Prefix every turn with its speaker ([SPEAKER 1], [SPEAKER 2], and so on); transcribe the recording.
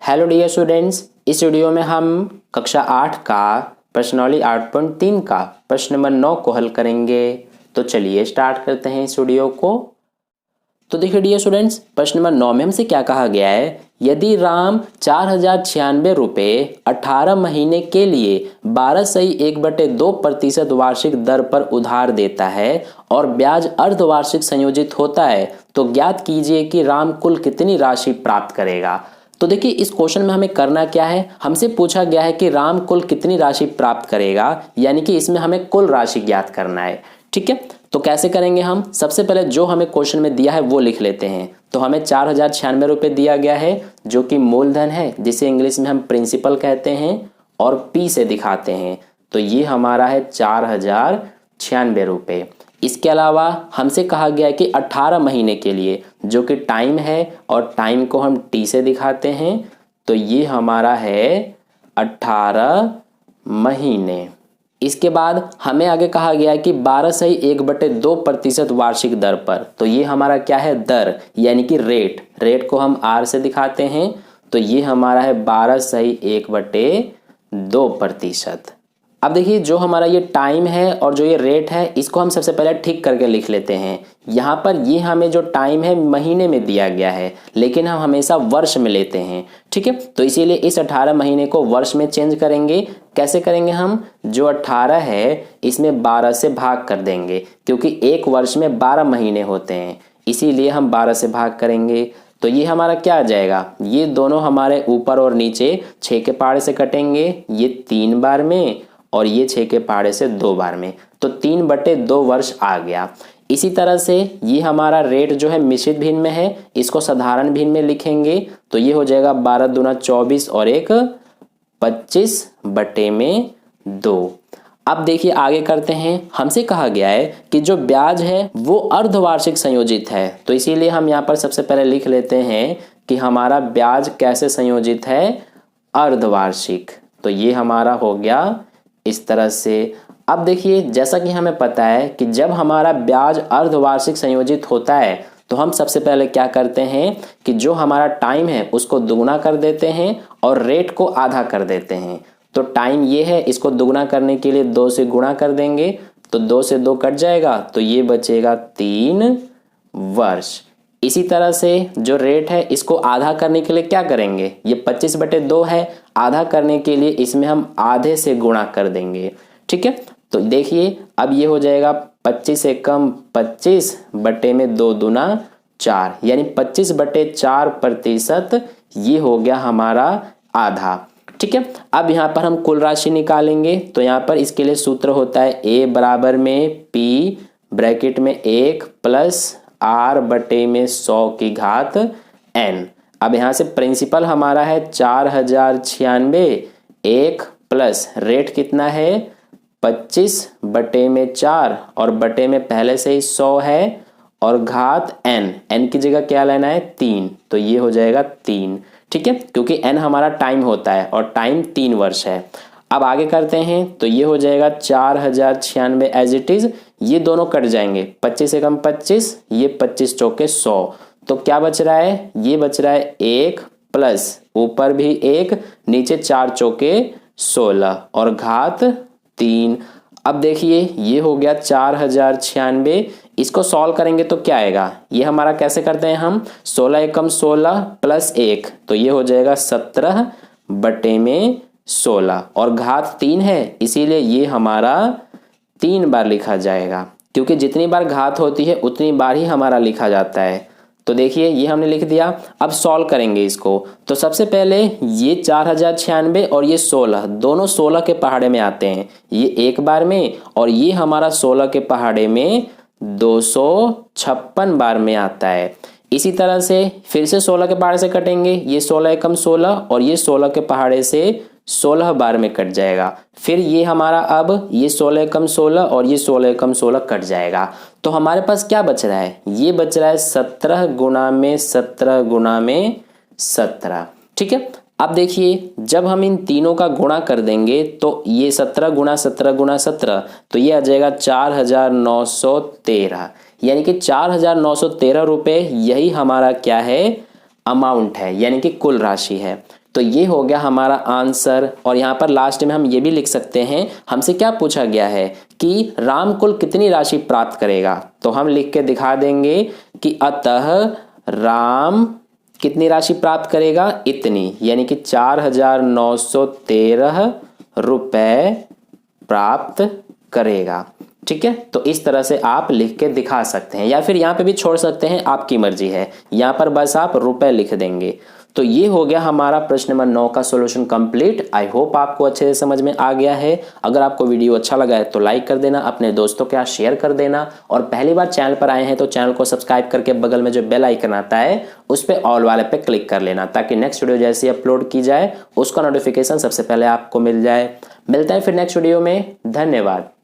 [SPEAKER 1] Hello dear students, इस video में हम कक्षा 8 का प्रश्नावली 8.3 का प्रश्न नंबर 9 को हल करेंगे। तो चलिए स्टार्ट करते हैं इस वीडियो को। तो देखिए डियर स्टूडेंट्स, प्रश्न नंबर 9 में हमसे क्या कहा गया है। यदि राम 4096 रुपये 18 महीने के लिए 12.1/2% वार्षिक दर पर उधार देता है और ब्याज अर्धवार्षिक संयोजित होता है, तो ज्ञात कीजिए कि राम कुल कितनी राशि प्राप्त करेगा। तो देखिए इस क्वेश्चन में हमें करना क्या है, हमसे पूछा गया है कि राम कुल कितनी राशि प्राप्त करेगा, यानी कि इसमें हमें कुल राशि ज्ञात करना है। ठीक है, तो कैसे करेंगे हम। सबसे पहले जो हमें क्वेश्चन में दिया है वो लिख लेते हैं। तो हमें 4096 रुपये दिया गया है, जो कि मूलधन है, जिसे इंग्लिश में हम प्रिंसिपल कहते हैं और पी से दिखाते हैं। तो ये हमारा है 4096 रुपये। इसके अलावा हमसे कहा गया है कि 18 महीने के लिए, जो कि टाइम है और टाइम को हम टी से दिखाते हैं। तो ये हमारा है 18 महीने। इसके बाद हमें आगे कहा गया है कि 12.1/2% वार्षिक दर पर। तो ये हमारा क्या है, दर, यानी कि रेट को हम आर से दिखाते हैं। तो ये हमारा है 12.1/2%। अब देखिए जो हमारा ये टाइम है और जो ये रेट है, इसको हम सबसे पहले ठीक करके लिख लेते हैं। यहाँ पर ये हमें जो टाइम है महीने में दिया गया है, लेकिन हम हमेशा वर्ष में लेते हैं। ठीक है, तो इसीलिए इस 18 महीने को वर्ष में चेंज करेंगे। कैसे करेंगे हम, जो 18 है इसमें 12 से भाग कर देंगे, क्योंकि एक वर्ष में 12 महीने होते हैं, इसीलिए हम 12 से भाग करेंगे। तो ये हमारा क्या आ जाएगा, ये दोनों हमारे ऊपर और नीचे 6 के पहाड़े से कटेंगे, ये 3 बार में और ये 6 के पहाड़े से 2 बार में। तो 3/2 वर्ष आ गया। इसी तरह से ये हमारा रेट जो है मिश्रित भिन्न में है, इसको साधारण भिन्न में लिखेंगे। तो ये हो जाएगा 12 दूना 24 और 1 25/2। अब देखिए आगे करते हैं। हमसे कहा गया है कि जो ब्याज है वो अर्धवार्षिक संयोजित है। तो इसीलिए हम यहाँ पर सबसे पहले लिख लेते हैं कि हमारा ब्याज कैसे संयोजित है, अर्धवार्षिक। तो ये हमारा हो गया इस तरह से। अब देखिए जैसा कि हमें पता है कि जब हमारा ब्याज अर्धवार्षिक संयोजित होता है, तो हम सबसे पहले क्या करते हैं कि जो हमारा टाइम है उसको दुगुना कर देते हैं और रेट को आधा कर देते हैं। तो टाइम ये है, इसको दुगुना करने के लिए 2 से गुणा कर देंगे, तो 2 से 2 कट जाएगा, तो ये बचेगा 3 वर्ष। इसी तरह से जो रेट है इसको आधा करने के लिए क्या करेंगे, ये 25/2 है, आधा करने के लिए इसमें हम आधे से गुणा कर देंगे। ठीक है, तो देखिए अब ये हो जाएगा 25 से कम 25/2 दूना 4, यानी 25/4%। ये हो गया हमारा आधा। ठीक है, अब यहाँ पर हम कुल राशि निकालेंगे। तो यहाँ पर इसके लिए सूत्र होता है A बराबर में P ब्रैकेट में 1 प्लस R/100 की घात N। अब यहाँ से प्रिंसिपल हमारा है 4096, 1 प्लस रेट कितना है 25/4 और बटे में पहले से ही 100 है और घात n की जगह क्या लेना है 3। तो ये हो जाएगा 3। ठीक है, क्योंकि n हमारा टाइम होता है और टाइम 3 वर्ष है। अब आगे करते हैं। तो ये हो जाएगा 4096 एज इट इज, ये दोनों कट जाएंगे, 25 से कम 25, ये 25 चौके 100। तो क्या बच रहा है, ये बच रहा है 1 प्लस ऊपर भी 1, नीचे 4 चौके 16 और घात 3। अब देखिए ये हो गया 4096। इसको सॉल्व करेंगे तो क्या आएगा, ये हमारा कैसे करते हैं हम, 16 एकम 16 प्लस 1, तो ये हो जाएगा 17/16 और घात 3 है, इसीलिए ये हमारा 3 बार लिखा जाएगा, क्योंकि जितनी बार घात होती है उतनी बार ही हमारा लिखा जाता है। तो देखिए ये हमने लिख दिया। अब सॉल्व करेंगे इसको। तो सबसे पहले ये 4096 और ये 16 दोनों 16 के पहाड़े में आते हैं, ये एक बार में, और ये हमारा 16 के पहाड़े में 256 बार में आता है। इसी तरह से फिर से 16 के पहाड़े से कटेंगे, ये 16 एकम 16 और ये 16 के पहाड़े से 16 बार में कट जाएगा। फिर ये हमारा अब ये 16 एकम 16 और ये 16 एकम 16 कट जाएगा। तो हमारे पास क्या बच रहा है, ये बच रहा है 17 गुना में 17 गुना में 17। ठीक है, अब देखिए जब हम इन तीनों का गुणा कर देंगे तो ये 17 गुना 17 गुना 17, तो ये आ जाएगा 4913, यानी कि 4913 रुपये यही हमारा क्या है, अमाउंट है यानी कि कुल राशि है। तो ये हो गया हमारा आंसर। और यहाँ पर लास्ट में हम ये भी लिख सकते हैं, हमसे क्या पूछा गया है कि राम कुल कितनी राशि प्राप्त करेगा। तो हम लिख के दिखा देंगे कि अतः राम कितनी राशि प्राप्त करेगा, इतनी, यानी कि 4913 रुपए प्राप्त करेगा। ठीक है, तो इस तरह से आप लिख के दिखा सकते हैं, या फिर यहाँ पे भी छोड़ सकते हैं, आपकी मर्जी है। यहाँ पर बस आप रुपए लिख देंगे। तो ये हो गया हमारा प्रश्न नंबर 9 का सॉल्यूशन कंप्लीट। आई होप आपको अच्छे से समझ में आ गया है। अगर आपको वीडियो अच्छा लगा है तो लाइक कर देना, अपने दोस्तों के साथ शेयर कर देना, और पहली बार चैनल पर आए हैं तो चैनल को सब्सक्राइब करके बगल में जो बेल आइकन आता है उस पर ऑल वाले पे क्लिक कर लेना, ताकि नेक्स्ट वीडियो जैसे अपलोड की जाए उसका नोटिफिकेशन सबसे पहले आपको मिल जाए। मिलते हैं फिर नेक्स्ट वीडियो में। धन्यवाद।